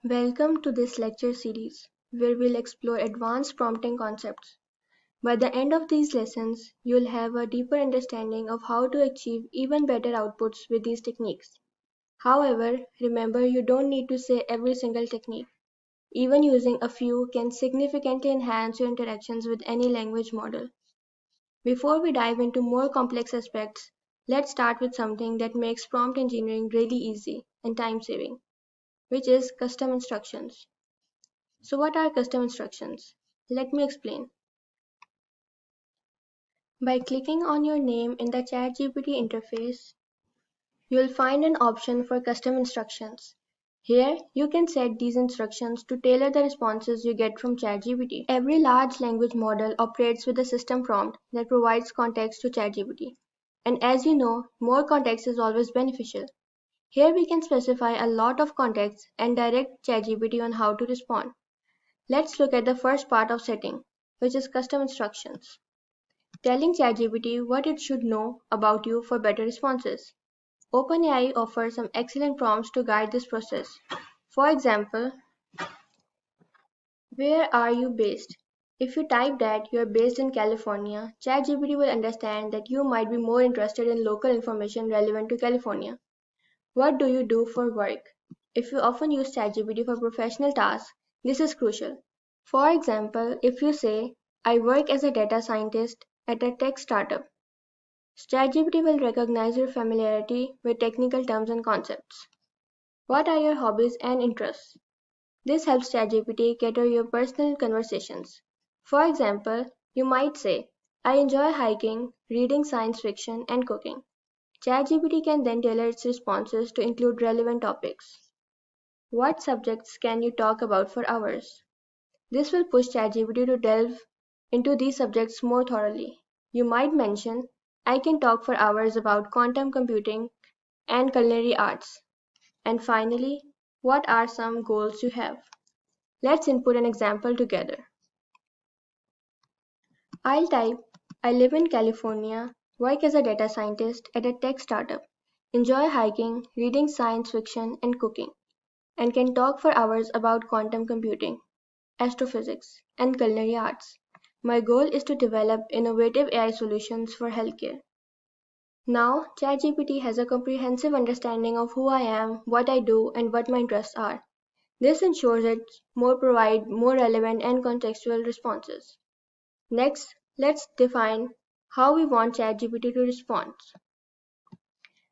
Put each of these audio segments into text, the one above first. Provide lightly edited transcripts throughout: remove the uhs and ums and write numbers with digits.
Welcome to this lecture series, where we'll explore advanced prompting concepts. By the end of these lessons, you'll have a deeper understanding of how to achieve even better outputs with these techniques. However, remember you don't need to say every single technique. Even using a few can significantly enhance your interactions with any language model. Before we dive into more complex aspects, let's start with something that makes prompt engineering really easy and time-saving, which is custom instructions. So what are custom instructions? Let me explain. By clicking on your name in the ChatGPT interface, you'll find an option for custom instructions. Here, you can set these instructions to tailor the responses you get from ChatGPT. Every large language model operates with a system prompt that provides context to ChatGPT. And as you know, more context is always beneficial. Here we can specify a lot of context and direct ChatGPT on how to respond. Let's look at the first part of setting, which is custom instructions. Telling ChatGPT what it should know about you for better responses. OpenAI offers some excellent prompts to guide this process. For example, where are you based? If you type that you are based in California, ChatGPT will understand that you might be more interested in local information relevant to California. What do you do for work? If you often use ChatGPT for professional tasks, this is crucial. For example, if you say, I work as a data scientist at a tech startup, ChatGPT will recognize your familiarity with technical terms and concepts. What are your hobbies and interests? This helps ChatGPT cater your personal conversations. For example, you might say, I enjoy hiking, reading science fiction, and cooking. ChatGPT can then tailor its responses to include relevant topics. What subjects can you talk about for hours? This will push ChatGPT to delve into these subjects more thoroughly. You might mention, I can talk for hours about quantum computing and culinary arts. And finally, what are some goals you have? Let's input an example together. I'll type, I live in California, work as a data scientist at a tech startup, enjoy hiking, reading science fiction, and cooking, and can talk for hours about quantum computing, astrophysics, and culinary arts. My goal is to develop innovative AI solutions for healthcare. Now, ChatGPT has a comprehensive understanding of who I am, what I do, and what my interests are. This ensures it provide more relevant and contextual responses. Next, let's define how we want ChatGPT to respond.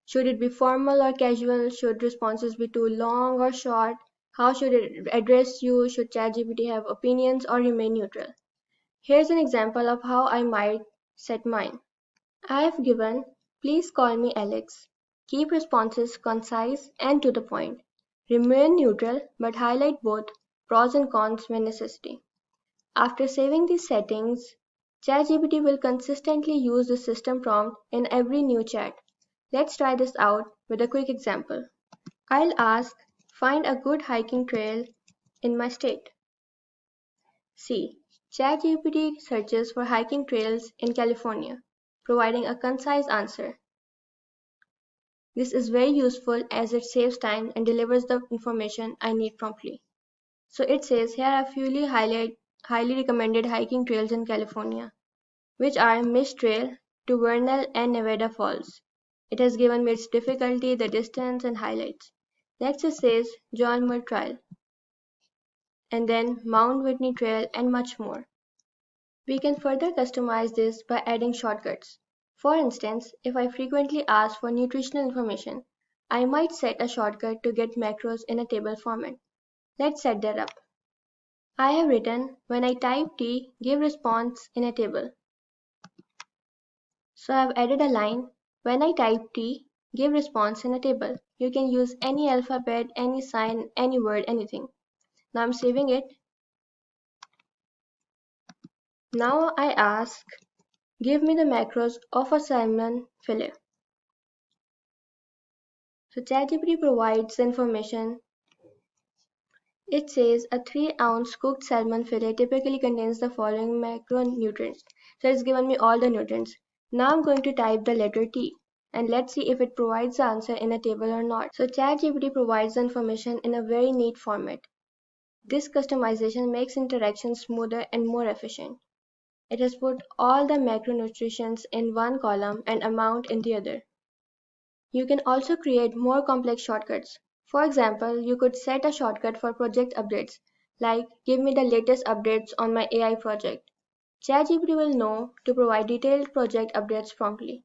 Should it be formal or casual? Should responses be too long or short? How should it address you? Should ChatGPT have opinions or remain neutral? Here's an example of how I might set mine. I have given, please call me Alex. Keep responses concise and to the point. Remain neutral but highlight both pros and cons when necessary. After saving these settings, ChatGPT will consistently use the system prompt in every new chat. Let's try this out with a quick example. I'll ask, find a good hiking trail in my state. See, ChatGPT searches for hiking trails in California, providing a concise answer. This is very useful as it saves time and delivers the information I need promptly. So it says here are a few highly recommended hiking trails in California, which are Mist Trail to Vernal and Nevada Falls. It has given me its difficulty, the distance, and highlights. Next it says John Muir Trail, and then Mount Whitney Trail, and much more. We can further customize this by adding shortcuts. For instance, if I frequently ask for nutritional information, I might set a shortcut to get macros in a table format. Let's set that up. I have written, when I type T, give response in a table. So I've added a line, when I type T, give response in a table. You can use any alphabet, any sign, any word, anything. Now I'm saving it. Now I ask, give me the macros of a salmon fillet. So ChatGPT provides the information. It says a 3-ounce cooked salmon fillet typically contains the following macronutrients. So it's given me all the nutrients. Now I'm going to type the letter T and let's see if it provides the answer in a table or not. So ChatGPT provides the information in a very neat format. This customization makes interactions smoother and more efficient. It has put all the macronutrients in one column and amount in the other. You can also create more complex shortcuts. For example, you could set a shortcut for project updates, like give me the latest updates on my AI project. ChatGPT will know to provide detailed project updates promptly.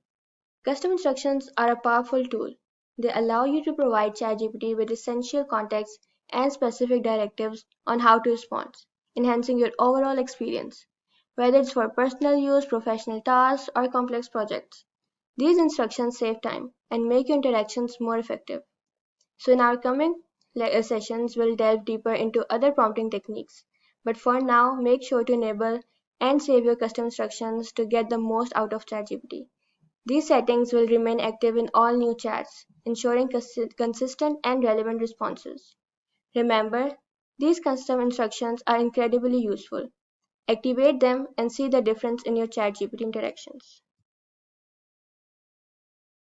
Custom instructions are a powerful tool. They allow you to provide ChatGPT with essential context and specific directives on how to respond, enhancing your overall experience, whether it's for personal use, professional tasks, or complex projects. These instructions save time and make your interactions more effective. So in our coming sessions, we'll delve deeper into other prompting techniques. But for now, make sure to enable and save your custom instructions to get the most out of ChatGPT. These settings will remain active in all new chats, ensuring consistent and relevant responses. Remember, these custom instructions are incredibly useful. Activate them and see the difference in your ChatGPT interactions.